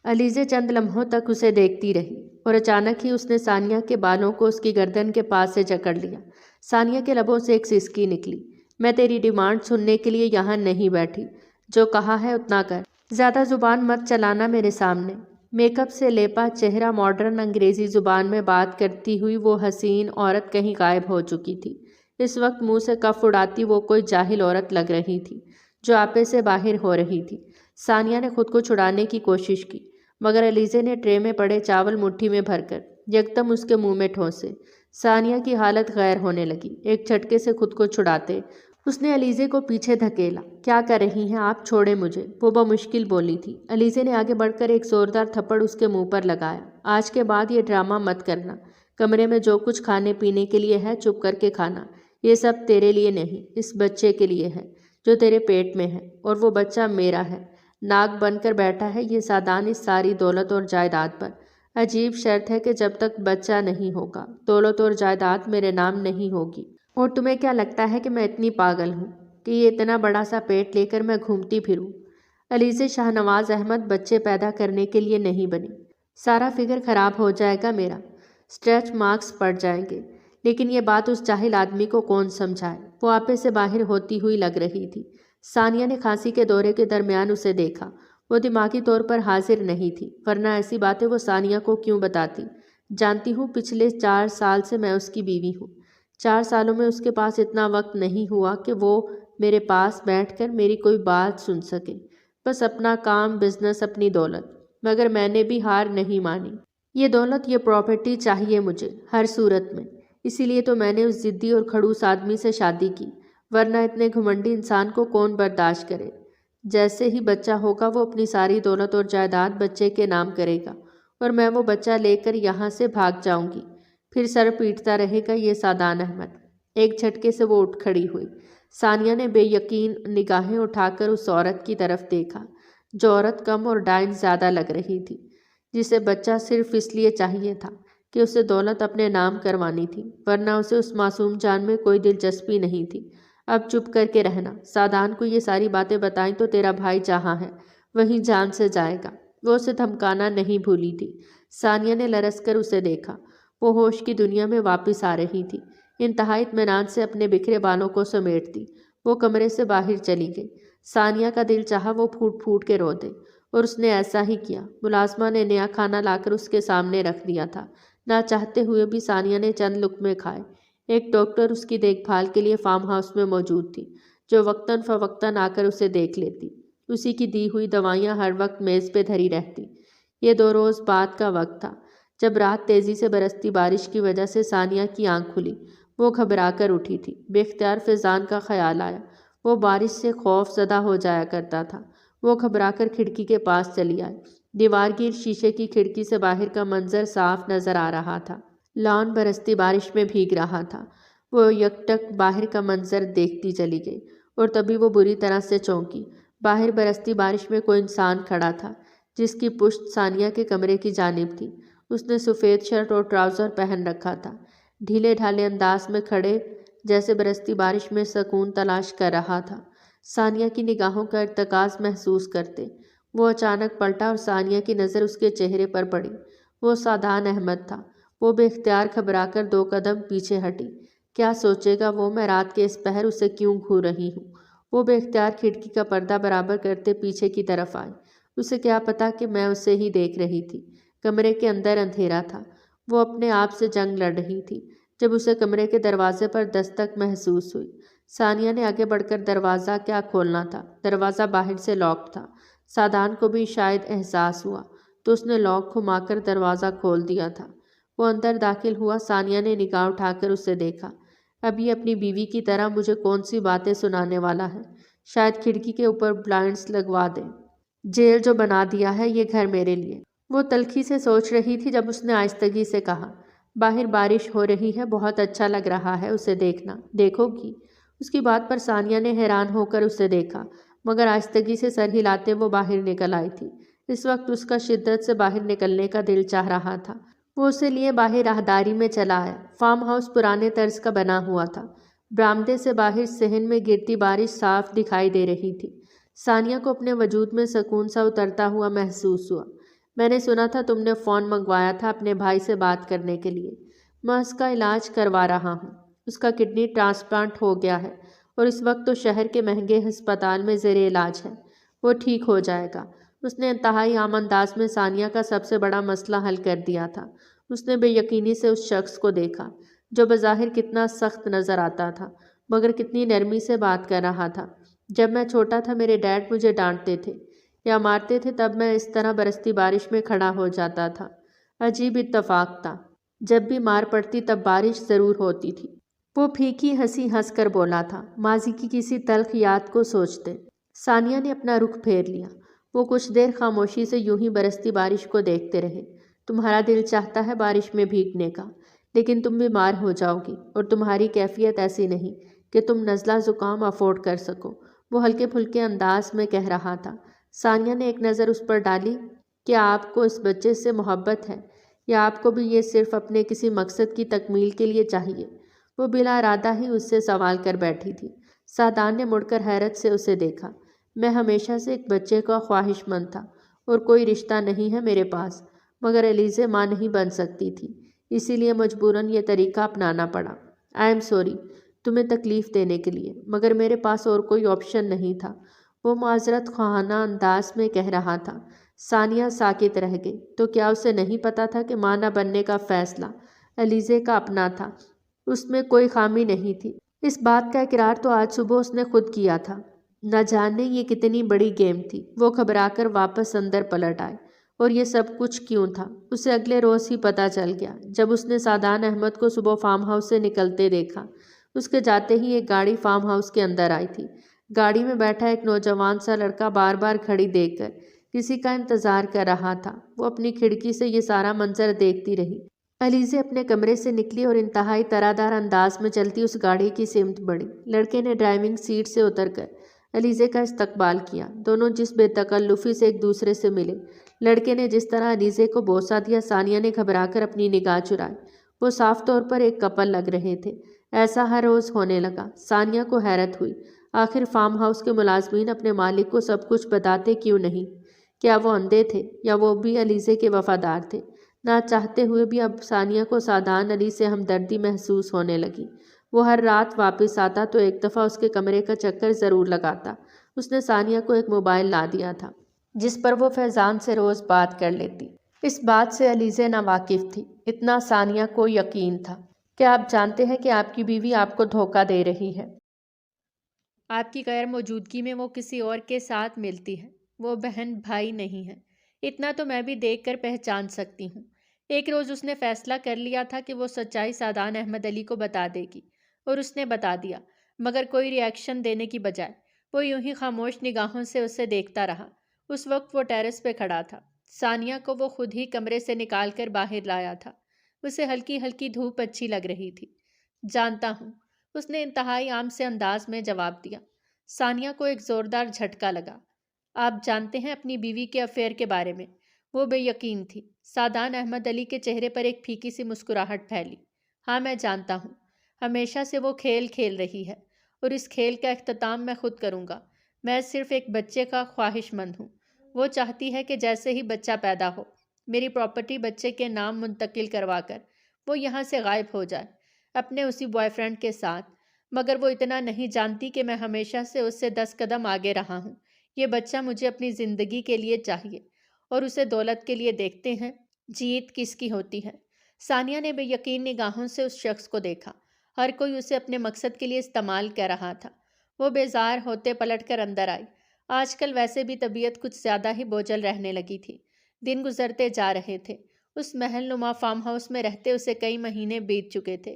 علیزے چند لمحوں تک اسے دیکھتی رہی اور اچانک ہی اس نے ثانیہ کے بالوں کو اس کی گردن کے پاس سے جکڑ لیا۔ ثانیہ کے لبوں سے ایک سسکی نکلی۔ میں تیری ڈیمانڈ سننے کے لیے یہاں نہیں بیٹھی، جو کہا ہے اتنا کر، زیادہ زبان مت چلانا میرے سامنے۔ میک اپ سے لیپا چہرہ ماڈرن انگریزی زبان میں بات کرتی ہوئی وہ حسین عورت کہیں غائب ہو چکی تھی۔ اس وقت منہ سے کف اڑاتی وہ کوئی جاہل عورت لگ رہی تھی جو آپے سے باہر ہو رہی تھی۔ ثانیہ نے خود کو چھڑانے کی کوشش کی، مگر علیزے نے ٹرے میں پڑے چاول مٹھی میں بھر کر یکدم اس کے منہ میں ٹھونسے۔ ثانیہ کی حالت غیر ہونے لگی۔ ایک جھٹکے سے خود کو چھڑاتے اس نے علیزے کو پیچھے دھکیلا۔ کیا کر رہی ہیں آپ؟ چھوڑیں مجھے، وہ بمشکل بولی تھی۔ علیزے نے آگے بڑھ کر ایک زوردار تھپڑ اس کے منہ پر لگایا۔ آج کے بعد یہ ڈرامہ مت کرنا۔ کمرے میں جو کچھ کھانے پینے کے لیے ہے چپ کر کے کھانا۔ یہ سب تیرے لیے نہیں، اس بچے کے لیے ہے جو تیرے پیٹ میں ہے، اور وہ بچہ میرا ہے۔ ناک بن کر بیٹھا ہے یہ سادان اس ساری دولت اور جائیداد پر۔ عجیب شرط ہے کہ جب تک بچہ نہیں ہوگا دولت اور جائیداد میرے نام نہیں ہوگی۔ اور تمہیں کیا لگتا ہے کہ میں اتنی پاگل ہوں کہ یہ اتنا بڑا سا پیٹ لے کر میں گھومتی پھروں؟ علیزے شاہ نواز احمد بچے پیدا کرنے کے لیے نہیں بنی۔ سارا فگر خراب ہو جائے گا میرا، اسٹریچ مارکس پڑ جائیں گے۔ لیکن یہ بات اس جاہل آدمی کو کون سمجھائے؟ وہ آپے سے باہر ہوتی ہوئی لگ رہی تھی۔ ثانیہ نے کھانسی کے دورے کے درمیان اسے دیکھا۔ وہ دماغی طور پر حاضر نہیں تھی، ورنہ ایسی باتیں وہ ثانیہ کو کیوں بتاتی؟ جانتی ہوں پچھلے 4 سال سے میں اس کی بیوی ہوں۔ 4 سالوں میں اس کے پاس اتنا وقت نہیں ہوا کہ وہ میرے پاس بیٹھ کر میری کوئی بات سن سکے۔ بس اپنا کام، بزنس، اپنی دولت۔ مگر میں نے بھی ہار نہیں مانی۔ یہ دولت، یہ پراپرٹی چاہیے مجھے ہر صورت میں۔ اسی لیے تو میں نے اس ضدی اور کھڑوس آدمی سے شادی کی، ورنہ اتنے گھمنڈی انسان کو کون برداشت کرے؟ جیسے ہی بچہ ہوگا وہ اپنی ساری دولت اور جائیداد بچے کے نام کرے گا، اور میں وہ بچہ لے کر یہاں سے بھاگ جاؤں گی۔ پھر سر پیٹتا رہے گا یہ سادان احمد۔ ایک جھٹکے سے وہ اٹھ کھڑی ہوئی۔ ثانیہ نے بے یقین نگاہیں اٹھا کر اس عورت کی طرف دیکھا، جو عورت کم اور ڈائن زیادہ لگ رہی تھی، جسے بچہ صرف اس لیے چاہیے تھا کہ اسے دولت اپنے نام کروانی تھی، ورنہ اسے اس معصوم جان میں کوئی دلچسپی نہیں تھی۔ اب چپ کر کے رہنا۔ سادان کو یہ ساری باتیں بتائیں تو تیرا بھائی جہاں ہے وہیں جان سے جائے گا۔ وہ اسے دھمکانا نہیں بھولی تھی۔ ثانیہ نے لرز کر اسے دیکھا۔ وہ ہوش کی دنیا میں واپس آ رہی تھی۔ انتہائی اطمینان سے اپنے بکھرے بالوں کو سمیٹتی وہ کمرے سے باہر چلی گئی۔ ثانیہ کا دل چاہا وہ پھوٹ پھوٹ کے رو دے، اور اس نے ایسا ہی کیا۔ ملازمہ نے نیا کھانا لا کر اس کے سامنے رکھ دیا تھا۔ نہ چاہتے ہوئے بھی ثانیہ نے چند لقمے کھائے۔ ایک ڈاکٹر اس کی دیکھ بھال کے لیے فارم ہاؤس میں موجود تھی، جو وقتاً فوقتاً آ کر اسے دیکھ لیتی۔ اسی کی دی ہوئی دوائیاں ہر وقت میز پہ دھری رہتی۔ یہ 2 روز بعد کا وقت تھا، جب رات تیزی سے برستی بارش کی وجہ سے ثانیہ کی آنکھ کھلی۔ وہ گھبرا کر اٹھی تھی۔ بے اختیار فیضان کا خیال آیا۔ وہ بارش سے خوف زدہ ہو جایا کرتا تھا۔ وہ گھبرا کر کھڑکی کے پاس چلی آئی۔ دیوار گیر شیشے کی کھڑکی سے باہر کا منظر صاف نظر آ رہا تھا۔ لان برستی بارش میں بھیگ رہا تھا۔ وہ یکٹک باہر کا منظر دیکھتی چلی گئی، اور تبھی وہ بری طرح سے چونکی۔ باہر برستی بارش میں کوئی انسان کھڑا تھا، جس کی پشت ثانیہ کے کمرے کی جانب تھی۔ اس نے سفید شرٹ اور ٹراؤزر پہن رکھا تھا، ڈھیلے ڈھالے انداز میں کھڑے، جیسے برستی بارش میں سکون تلاش کر رہا تھا۔ ثانیہ کی نگاہوں کا ارتکاز محسوس کرتے وہ اچانک پلٹا، اور ثانیہ کی نظر اس کے چہرے پر پڑی۔ وہ سادان احمد تھا۔ وہ بے اختیار گھبرا کر 2 قدم پیچھے ہٹی۔ کیا سوچے گا وہ، میں رات کے اس پہر اسے کیوں گھور رہی ہوں؟ وہ بے اختیار کھڑکی کا پردہ برابر کرتے پیچھے کی طرف آئی۔ اسے کیا پتا کہ میں اسے ہی دیکھ رہی تھی۔ کمرے کے اندر اندھیرا تھا۔ وہ اپنے آپ سے جنگ لڑ رہی تھی، جب اسے کمرے کے دروازے پر دستک محسوس ہوئی۔ ثانیہ نے آگے بڑھ کر دروازہ کیا کھولنا تھا، دروازہ باہر سے لاک تھا۔ سادان کو بھی شاید احساس ہوا تو اس نے لاک گھما کر دروازہ کھول دیا تھا۔ وہ اندر داخل ہوا۔ ثانیہ نے نگاہ اٹھا کر اسے دیکھا۔ اب یہ اپنی بیوی کی طرح مجھے کون سی باتیں سنانے والا ہے؟ شاید کھڑکی کے اوپر بلائنڈز لگوا دے۔ جیل جو بنا دیا ہے یہ گھر میرے لیے، وہ تلخی سے سوچ رہی تھی جب اس نے آہستگی سے کہا۔ باہر بارش ہو رہی ہے، بہت اچھا لگ رہا ہے اسے دیکھنا، دیکھو گی؟ اس کی بات پر ثانیہ نے حیران ہو کر اسے دیکھا، مگر آہستگی سے سر ہلاتے وہ باہر نکل آئی تھی۔ اس وقت اس کا شدت سے باہر نکلنے کا دل چاہ رہا تھا۔ وہ اسے لیے باہر راہداری میں چلا آیا۔ فارم ہاؤس پرانے طرز کا بنا ہوا تھا۔ برآمدے سے باہر صحن میں گرتی بارش صاف دکھائی دے رہی تھی۔ ثانیہ کو اپنے وجود میں سکون سا اترتا ہوا محسوس ہوا۔ میں نے سنا تھا تم نے فون منگوایا تھا اپنے بھائی سے بات کرنے کے لیے۔ میں اس کا علاج کروا رہا ہوں۔ اس کا کڈنی ٹرانسپلانٹ ہو گیا ہے، اور اس وقت تو شہر کے مہنگے ہسپتال میں زیر علاج ہے۔ وہ ٹھیک ہو جائے گا۔ اس نے انتہائی عام انداز میں ثانیہ کا سب سے بڑا مسئلہ حل کر دیا تھا۔ اس نے بے یقینی سے اس شخص کو دیکھا جو بظاہر کتنا سخت نظر آتا تھا مگر کتنی نرمی سے بات کر رہا تھا۔ جب میں چھوٹا تھا میرے ڈیڈ مجھے ڈانٹتے تھے یا مارتے تھے، تب میں اس طرح برستی بارش میں کھڑا ہو جاتا تھا۔ عجیب اتفاق تھا، جب بھی مار پڑتی تب بارش ضرور ہوتی تھی۔ وہ پھیکی ہنسی ہنس کر بولا تھا، ماضی کی کسی تلخ یاد کو سوچتے۔ ثانیہ نے اپنا رخ پھیر لیا۔ وہ کچھ دیر خاموشی سے یوں ہی برستی بارش کو دیکھتے رہے۔ تمہارا دل چاہتا ہے بارش میں بھیگنے کا، لیکن تم بیمار ہو جاؤ گی اور تمہاری کیفیت ایسی نہیں کہ تم نزلہ زکام افورڈ کر سکو، وہ ہلکے پھلکے انداز میں کہہ رہا تھا۔ ثانیہ نے ایک نظر اس پر ڈالی۔ کیا آپ کو اس بچے سے محبت ہے یا آپ کو بھی یہ صرف اپنے کسی مقصد کی تکمیل کے لیے چاہیے؟ وہ بلا ارادہ ہی اس سے سوال کر بیٹھی تھی۔ سعدان نے مڑ کر حیرت سے اسے دیکھا۔ میں ہمیشہ سے ایک بچے کا خواہش مند تھا اور کوئی رشتہ نہیں ہے میرے پاس، مگر ایلیزے ماں نہیں بن سکتی تھی، اسی لیے مجبوراً یہ طریقہ اپنانا پڑا۔ آئی ایم سوری تمہیں تکلیف دینے کے لیے، مگر میرے پاس اور کوئی آپشن نہیں تھا، وہ معذرت خواہانہ انداز میں کہہ رہا تھا۔ ثانیہ ساکت رہ گئی۔ تو کیا اسے نہیں پتا تھا کہ ماں نہ بننے کا فیصلہ ایلیزے کا اپنا تھا؟ اس میں کوئی خامی نہیں تھی۔ اس بات کا اقرار تو آج صبح اس نے خود کیا تھا۔ نہ جانے یہ کتنی بڑی گیم تھی۔ وہ گھبرا کر واپس اندر پلٹ آئے۔ اور یہ سب کچھ کیوں تھا اسے اگلے روز ہی پتہ چل گیا، جب اس نے سعدان احمد کو صبح فارم ہاؤس سے نکلتے دیکھا۔ اس کے جاتے ہی ایک گاڑی فارم ہاؤس کے اندر آئی تھی۔ گاڑی میں بیٹھا ایک نوجوان سا لڑکا بار بار کھڑی دیکھ کر کسی کا انتظار کر رہا تھا۔ وہ اپنی کھڑکی سے یہ سارا منظر دیکھتی رہی۔ ایلیزے اپنے کمرے سے نکلی اور انتہائی طرح انداز میں چلتی اس گاڑی کی سمت بڑھی۔ لڑکے نے ڈرائیونگ سیٹ سے اتر کر ایلیزے کا استقبال کیا۔ دونوں جس بے تکلفی سے ایک دوسرے سے ملے۔ لڑکے نے جس طرح ایلیزے کو بوسہ دیا، ثانیہ نے گھبرا کر اپنی نگاہ چرائی۔ وہ صاف طور پر ایک کپل لگ رہے تھے۔ ایسا ہر روز ہونے لگا۔ ثانیہ کو حیرت ہوئی، آخر فارم ہاؤس کے ملازمین اپنے مالک کو سب کچھ بتاتے کیوں نہیں؟ کیا وہ اندھے تھے یا وہ بھی ایلیزے کے وفادار تھے؟ نہ چاہتے ہوئے بھی اب ثانیہ کو سعدان علی سے ہمدردی محسوس ہونے لگی۔ وہ ہر رات واپس آتا تو ایک دفعہ اس کے کمرے کا چکر ضرور لگاتا۔ اس نے ثانیہ کو ایک موبائل لا دیا تھا جس پر وہ فیضان سے روز بات کر لیتی۔ اس بات سے ایلیزے ناواقف تھی، اتنا ثانیہ کو یقین تھا۔ کیا آپ جانتے ہیں کہ آپ کی بیوی آپ کو دھوکہ دے رہی ہے؟ آپ کی غیر موجودگی میں وہ کسی اور کے ساتھ ملتی ہے۔ وہ بہن بھائی نہیں ہے، اتنا تو میں بھی دیکھ کر پہچان سکتی ہوں۔ ایک روز اس نے فیصلہ کر لیا تھا کہ وہ سچائی سعدان احمد علی کو بتا دے گی، اور اس نے بتا دیا، مگر کوئی ری ایکشن دینے کی بجائے وہ یوں ہی خاموش نگاہوں سے اسے دیکھتا رہا۔ اس وقت وہ ٹیرس پہ کھڑا تھا۔ ثانیہ کو وہ خود ہی کمرے سے نکال کر باہر لایا تھا۔ اسے ہلکی ہلکی دھوپ اچھی لگ رہی تھی۔ جانتا ہوں، اس نے انتہائی عام سے انداز میں جواب دیا۔ ثانیہ کو ایک زوردار جھٹکا لگا۔ آپ جانتے ہیں اپنی بیوی کے افیئر کے بارے میں؟ وہ بے یقین تھی۔ سعدان احمد علی کے چہرے پر ایک پھیکی سی مسکراہٹ پھیلی۔ ہاں میں جانتا ہوں، ہمیشہ سے وہ کھیل کھیل رہی ہے، اور اس کھیل کا اختتام میں خود کروں گا۔ میں صرف ایک بچے کا خواہش مند ہوں۔ وہ چاہتی ہے کہ جیسے ہی بچہ پیدا ہو، میری پراپرٹی بچے کے نام منتقل کروا کر وہ یہاں سے غائب ہو جائے، اپنے اسی بوائے فرینڈ کے ساتھ۔ مگر وہ اتنا نہیں جانتی کہ میں ہمیشہ سے اس سے 10 قدم آگے رہا ہوں۔ یہ بچہ مجھے اپنی زندگی کے لیے چاہیے، اور اسے دولت کے لیے دیکھتے ہیں، جیت کس کی ہوتی ہے؟ ثانیہ نے بے یقین نگاہوں سے اس شخص کو دیکھا۔ ہر کوئی اسے اپنے مقصد کے لیے استعمال کر رہا تھا۔ وہ بیزار ہوتے پلٹ کر اندر آئی۔ آج کل ویسے بھی طبیعت کچھ زیادہ ہی بوجھل رہنے لگی تھی۔ دن گزرتے جا رہے تھے۔ اس محل نما فارم ہاؤس میں رہتے اسے کئی مہینے بیت چکے تھے۔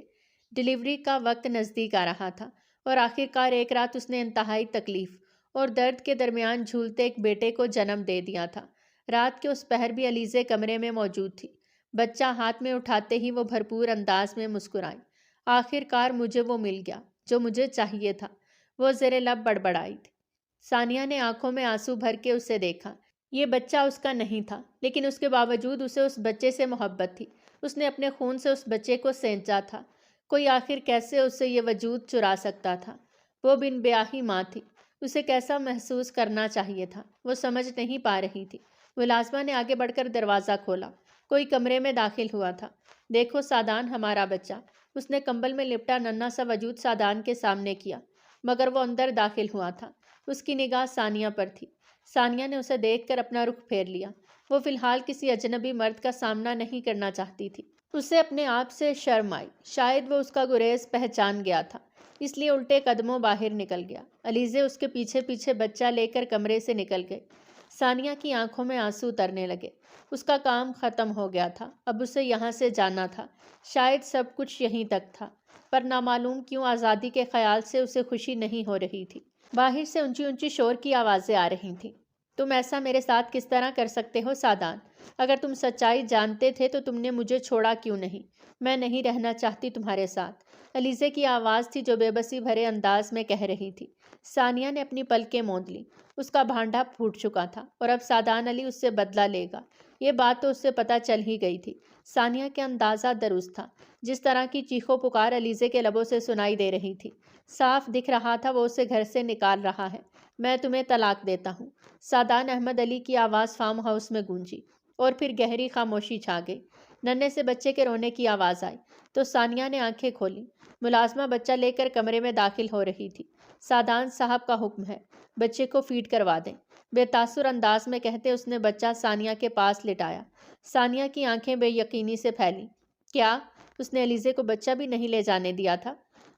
ڈیلیوری کا وقت نزدیک آ رہا تھا، اور آخر کار ایک رات اس نے انتہائی تکلیف اور درد کے درمیان جھولتے ایک بیٹے کو جنم دے دیا تھا۔ رات کے اس پہر بھی ایلیزے کمرے میں موجود تھی۔ بچہ ہاتھ میں اٹھاتے ہی وہ بھرپور انداز میں مسکرائی۔ آخر کار مجھے وہ مل گیا جو مجھے چاہیے تھا، وہ زیر لب بڑبڑائی تھی۔ ثانیہ نے آنکھوں میں آنسو بھر کے اسے دیکھا۔ یہ بچہ اس کا نہیں تھا، لیکن اس کے باوجود اسے اس بچے سے محبت تھی۔ اس نے اپنے خون سے اس بچے کو سینچا تھا۔ کوئی آخر کیسے اس سے یہ وجود چرا سکتا تھا؟ وہ بن بیاہی ماں تھی، اسے کیسا محسوس کرنا چاہیے تھا؟ وہ سمجھ نہیں پا رہی تھی۔ ملازمہ نے آگے بڑھ کر دروازہ کھولا۔ کوئی کمرے میں داخل ہوا تھا۔ دیکھو سعدان، ہمارا بچہ۔ اس نے کمبل میں لپٹا ننھا سا وجود سعدان کے سامنے کیا۔ مگر وہ اندر داخل ہوا تھا۔ اس کی نگاہ ثانیہ پر تھی۔ ثانیہ نے اسے دیکھ کر اپنا رخ پھیر لیا۔ وہ فی الحال کسی اجنبی مرد کا سامنا نہیں کرنا چاہتی تھی۔ اسے اپنے آپ سے شرم آئی۔ شاید وہ اس کا گریز پہچان گیا تھا، اس لیے الٹے قدموں باہر نکل گیا۔ علیزے اس کے پیچھے پیچھے بچہ لے کر کمرے سے نکل گئے۔ ثانیہ کی آنکھوں میں آنسو اترنے لگے۔ اس کا کام ختم ہو گیا تھا، اب اسے یہاں سے جانا تھا۔ شاید سب کچھ یہیں تک تھا، پر نامعلوم کیوں آزادی کے خیال سے اسے خوشی نہیں ہو رہی تھی۔ باہر سے اونچی اونچی شور کی آوازیں آ رہی تھیں۔ تم ایسا میرے ساتھ کس طرح کر سکتے ہو سادان؟ اگر تم سچائی جانتے تھے تو تم نے مجھے چھوڑا کیوں نہیں؟ میں نہیں رہنا چاہتی تمہارے ساتھ۔ علیزے کی آواز تھی جو بے بسی بھرے انداز میں کہہ رہی تھی۔ ثانیہ نے اپنی پلکیں موند لی۔ اس کا بھانڈا پھوٹ چکا تھا اور اب سادان علی اس سے بدلہ لے گا، یہ بات تو اس سے پتہ چل ہی گئی تھی۔ ثانیہ کے اندازہ درست تھا۔ جس طرح کی چیخو پکار علیزے کے لبوں سے سنائی دے رہی تھی، صاف دکھ رہا تھا وہ اسے گھر سے نکال رہا ہے۔ میں تمہیں طلاق دیتا ہوں۔ سادان احمد علی کی آواز فارم ہاؤس میں گونجی اور پھر گہری خاموشی چھا گئی۔ ننھے سے بچے کے رونے کی آواز آئی تو ثانیہ نے آنکھیں کھولیں۔ ملازمہ بچہ لے کر کمرے میں داخل ہو رہی تھی۔ سادان صاحب کا حکم ہے، بچے کو فیڈ کروا دیں، بے تاثر انداز میں کہتے اس نے بچہ ثانیہ کے پاس لٹایا۔ ثانیہ کی آنکھیں بے یقینی سے پھیلیں۔ کیا اس نے علیزے کو بچہ بھی نہیں لے جانے دیا تھا؟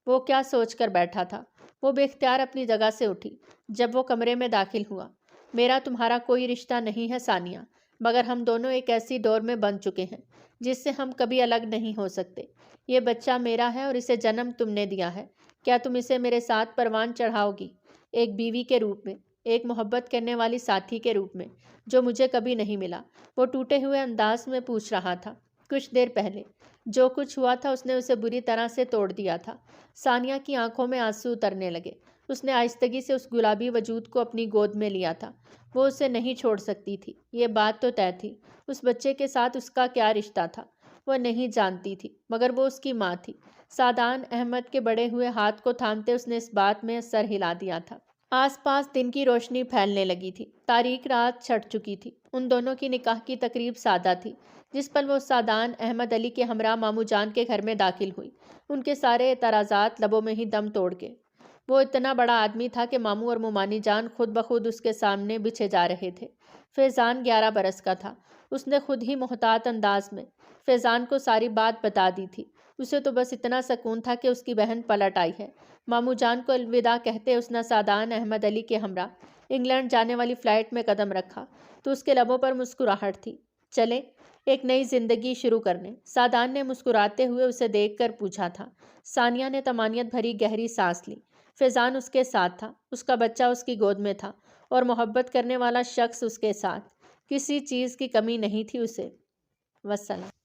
وہ کیا سوچ کر بیٹھا تھا؟ وہ بے اختیار اپنی جگہ سے اٹھی جب وہ کمرے میں داخل ہوا۔ میرا تمہارا کوئی رشتہ نہیں ہے ثانیہ، مگر ہم دونوں ایک ایسی ڈور میں بندھ چکے ہیں جس سے ہم کبھی الگ نہیں ہو سکتے۔ یہ بچہ میرا ہے اور اسے جنم تم نے دیا ہے۔ کیا تم اسے میرے ساتھ پروان چڑھاؤ گی، ایک بیوی کے روپ میں، ایک محبت کرنے والی ساتھی کے روپ میں، جو مجھے کبھی نہیں ملا؟ وہ ٹوٹے ہوئے انداز میں پوچھ رہا تھا۔ کچھ دیر پہلے جو کچھ ہوا تھا اس نے اسے بری طرح سے توڑ دیا تھا۔ ثانیہ کی آنکھوں میں آنسو اترنے لگے۔ اس نے آہستگی سے اس گلابی وجود کو اپنی گود میں لیا تھا۔ وہ اسے نہیں چھوڑ سکتی تھی، یہ بات تو طے تھی۔ اس بچے کے ساتھ اس کا کیا رشتہ تھا وہ نہیں جانتی تھی، مگر وہ اس کی ماں تھی۔ سادان احمد کے بڑے ہوئے ہاتھ کو تھامتے اس نے اس بات میں سر ہلا دیا تھا۔ آس پاس دن کی روشنی پھیلنے لگی تھی، تاریک رات چھٹ چکی تھی۔ ان دونوں کی نکاح کی تقریب سادہ تھی۔ جس پل وہ سادان احمد علی کے ہمراہ ماموں جان کے گھر میں داخل ہوئی، ان کے سارے اعتراضات لبوں میں ہی دم توڑ گئے۔ وہ اتنا بڑا آدمی تھا کہ ماموں اور ممانی جان خود بخود اس کے سامنے بچھے جا رہے تھے۔ فیضان 11 برس کا تھا۔ اس نے خود ہی محتاط انداز میں فیضان کو ساری بات بتا دی تھی۔ اسے تو بس اتنا سکون تھا کہ اس کی بہن پلٹ آئی ہے۔ ماموں جان کو الوداع کہتے اس نے سادان احمد علی کے ہمراہ انگلینڈ جانے والی فلائٹ میں قدم رکھا تو اس کے لبوں پر مسکراہٹ تھی۔ چلیں ایک نئی زندگی شروع کرنے، سادان نے مسکراتے ہوئے اسے دیکھ کر پوچھا تھا۔ ثانیہ نے طمانینت بھری گہری سانس لی۔ فیضان اس کے ساتھ تھا، اس کا بچہ اس کی گود میں تھا اور محبت کرنے والا شخص اس کے ساتھ۔ کسی چیز کی کمی نہیں تھی اسے۔ وسلام۔